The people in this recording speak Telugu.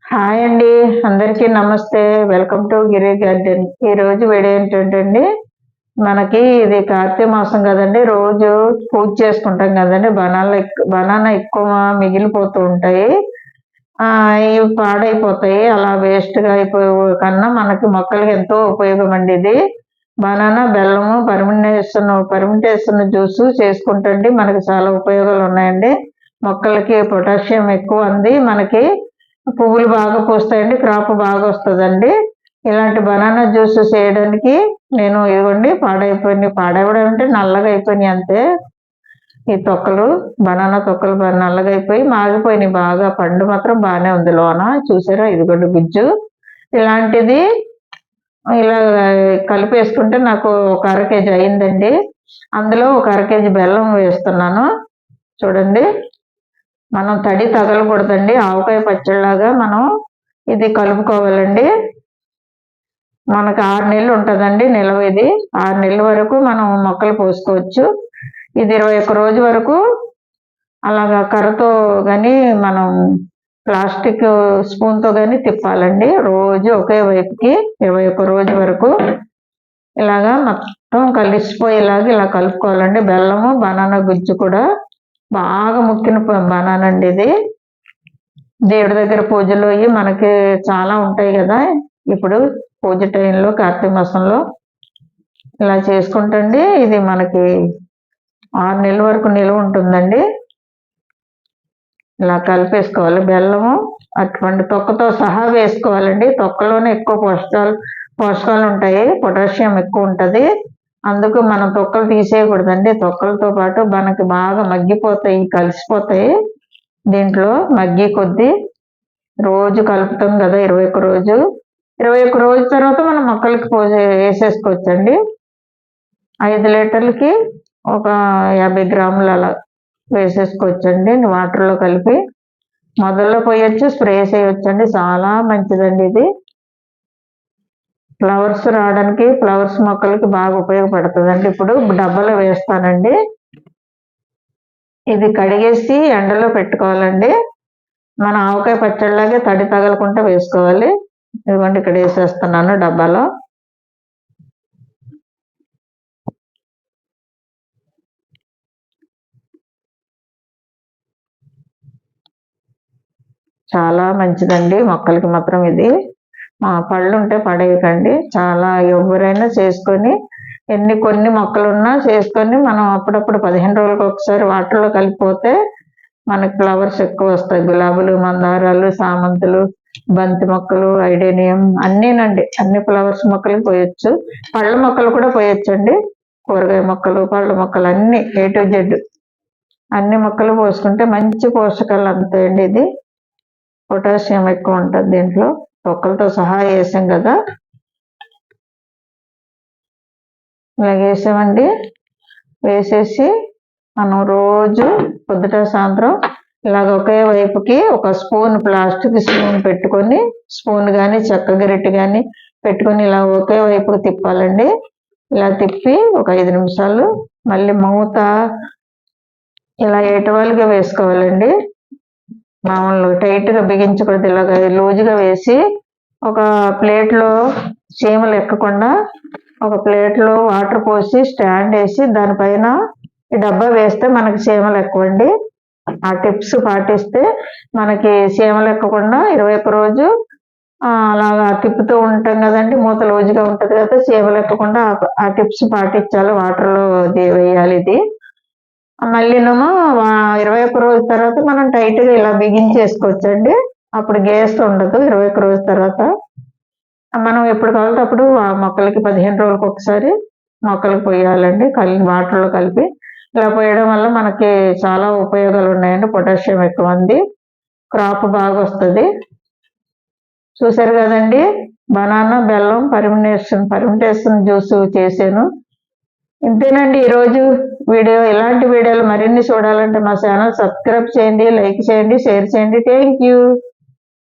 హాయ్ అండి. అందరికీ నమస్తే. Welcome to Giri garden. ఈరోజు వీడియో ఏంటంటే మనకి ఇది కార్తీక మాసం కదండి. రోజు పూజ చేసుకుంటాం కదండి. బనానా ఎక్కువ మిగిలిపోతూ ఉంటాయి. ఇవి పాడైపోతాయి. అలా వేస్ట్గా అయిపోయే కన్నా మనకి మొక్కలకి ఎంతో ఉపయోగం అండి ఇది. బనానా, బెల్లము, పర్మిటేషన్ జ్యూస్ చేసుకుంటండి మనకి చాలా ఉపయోగాలు ఉన్నాయండి. మొక్కలకి పొటాషియం ఎక్కువ అంది. మనకి పువ్వులు బాగా పూస్తాయండి. క్రాప్ బాగా వస్తుందండి. ఇలాంటి బనానా జ్యూస్ చేయడానికి నేను ఇదిగోండి పాడైపోవడం అంటే నల్లగా అయిపోయినాయి అంతే. ఈ తొక్కలు, బనానా తొక్కలు నల్లగా అయిపోయి మాగిపోయినాయి బాగా. పండు మాత్రం బాగానే ఉంది లోన. చూసారా, ఇదిగోండి గుజ్జు. ఇలాంటిది ఇలా కలిపేసుకుంటే నాకు ఒక 1/2 కేజీ అయిందండి. అందులో ఒక 1/2 కేజీ బెల్లం వేస్తున్నాను. చూడండి, మనం తడి తగలకూడదండి. ఆవకాయ పచ్చడిలాగా మనం ఇది కలుపుకోవాలండి. మనకు 6 నెలలు ఉంటుందండి నిల్వ. ఇది 6 నెలల వరకు మనం మొక్కలు పోసుకోవచ్చు. ఇది 21 రోజు వరకు అలాగా కర్రతో కానీ మనం ప్లాస్టిక్ స్పూన్తో కానీ తిప్పాలండి. రోజు ఒకే వైపుకి 21 రోజు వరకు ఇలాగా మొత్తం కలిసిపోయేలాగా ఇలా కలుపుకోవాలండి. బెల్లము, బనానా గుజ్జు కూడా బాగా ముక్కిన బనానా అండి ఇది. దేవుడి దగ్గర పూజలు అయ్యి మనకి చాలా ఉంటాయి కదా. ఇప్పుడు పూజ టైంలో కార్తీక మాసంలో ఇలా చేసుకుంటండి. ఇది మనకి 6 నెలల వరకు నిలువ ఉంటుందండి. ఇలా కలిపేసుకోవాలి. బెల్లము అటువంటి తొక్కతో సహా వేసుకోవాలండి. తొక్కలోనే ఎక్కువ పోషకాలు ఉంటాయి. పొటాషియం ఎక్కువ ఉంటుంది. అందుకు మనం తొక్కలు తీసేయకూడదండి. తొక్కలతో పాటు మనకి బాగా మగ్గిపోతాయి, కలిసిపోతాయి. దీంట్లో మగ్గి కొద్దీ రోజు కలుపుతాం కదా. 21 రోజు తర్వాత మనం మొక్కలకి వేసేసుకోవచ్చండి. 5 లీటర్లకి ఒక 50 గ్రాములు అలా వేసేసుకోవచ్చండి. వాటర్లో కలిపి మొదల్లో పోయొచ్చు, స్ప్రే చేయొచ్చండి. చాలా మంచిదండి ఇది. ఫ్లవర్స్ రావడానికి, ఫ్లవర్స్ మొక్కలకి బాగా ఉపయోగపడుతుందండి. ఇప్పుడు డబ్బాలో వేస్తానండి. ఇది కడిగేసి ఎండలో పెట్టుకోవాలండి. మన ఆవకాయ పచ్చడిలాగే తడి తగలకుండా వేసుకోవాలి. ఇదిగోండి, ఇక్కడ వేసేస్తున్నాను డబ్బాలో. చాలా మంచిదండి మొక్కలకి మాత్రం ఇది. పళ్ళు ఉంటే పడేయకండి. చాలా ఎవరైనా చేసుకొని కొన్ని మొక్కలున్నా చేసుకొని మనం అప్పుడప్పుడు 15 రోజులకు ఒకసారి వాటర్లో కలిపిపోతే మనకి ఫ్లవర్స్ ఎక్కువ వస్తాయి. గులాబీలు, మందారాలు, సామంతులు, బంతి మొక్కలు, ఐడేనియం అన్నీనండి. అన్ని ఫ్లవర్స్ మొక్కలు పోయొచ్చు. పళ్ళ మొక్కలు కూడా పోయొచ్చండి. కూరగాయ మొక్కలు, పళ్ళ మొక్కలు అన్ని A to Z అన్ని మొక్కలు పోసుకుంటే మంచి పోషకాలు అందుతాయండి. ఇది పొటాషియం ఎక్కువ ఉంటుంది దీంట్లో. తొక్కలతో సహా వేసాం కదా. ఇలా వేసామండి. వేసేసి మనం రోజు పొద్దుట సాయంత్రం ఇలాగ ఒకే వైపుకి ఒక స్పూన్, ప్లాస్టిక్ స్పూన్ పెట్టుకొని, స్పూన్ కానీ చెక్క గరిటె కానీ పెట్టుకొని ఇలా ఒకే వైపుకి తిప్పాలండి. ఇలా తిప్పి ఒక 5 నిమిషాలు మళ్ళీ మూత ఇలా ఏటవాలుగా వేసుకోవాలండి. మామూలు టైట్గా బిగించకూడదు. ఇలాగ లూజుగా వేసి ఒక ప్లేట్లో చీమలు ఎక్కకుండా ఒక ప్లేట్లో వాటర్ పోసి స్టాండ్ వేసి దానిపైన ఈ డబ్బా వేస్తే మనకి చీమలు ఎక్కవండి. ఆ టిప్స్ పాటిస్తే మనకి చీమలు ఎక్కకుండా 21 రోజు అలాగా తిప్పుతూ ఉంటాం కదండి. మూత లూజుగా ఉంటుంది కదా, చీమలు ఎక్కకుండా ఆ టిప్స్ పాటించాలి. వాటర్లో వేయాలి ఇది. మళ్ళీనేమో 21 రోజు తర్వాత మనం టైట్గా ఇలా బిగించేసుకోవచ్చండి. అప్పుడు గ్యాస్ ఉండదు. 21 రోజు తర్వాత మనం ఎప్పుడు కావాలంటే అప్పుడు ఆ మొక్కలకి 15 రోజులకు ఒకసారి మొక్కలకు పోయాలండి. వాటర్లో కలిపి ఇలా పోయడం వల్ల మనకి చాలా ఉపయోగాలు ఉన్నాయండి. పొటాషియం ఎక్కువ ఉంది. క్రాప్ బాగా వస్తుంది. చూసారు కదండి, బనానా, బెల్లం, పర్మిటేషన్ జ్యూస్ చేశాను. ఇంతేనండి ఈరోజు వీడియో. ఇలాంటి వీడియోలు మరిన్ని చూడాలంటే మా ఛానల్ సబ్స్క్రైబ్ చేయండి, లైక్ చేయండి, షేర్ చేయండి. Thank you.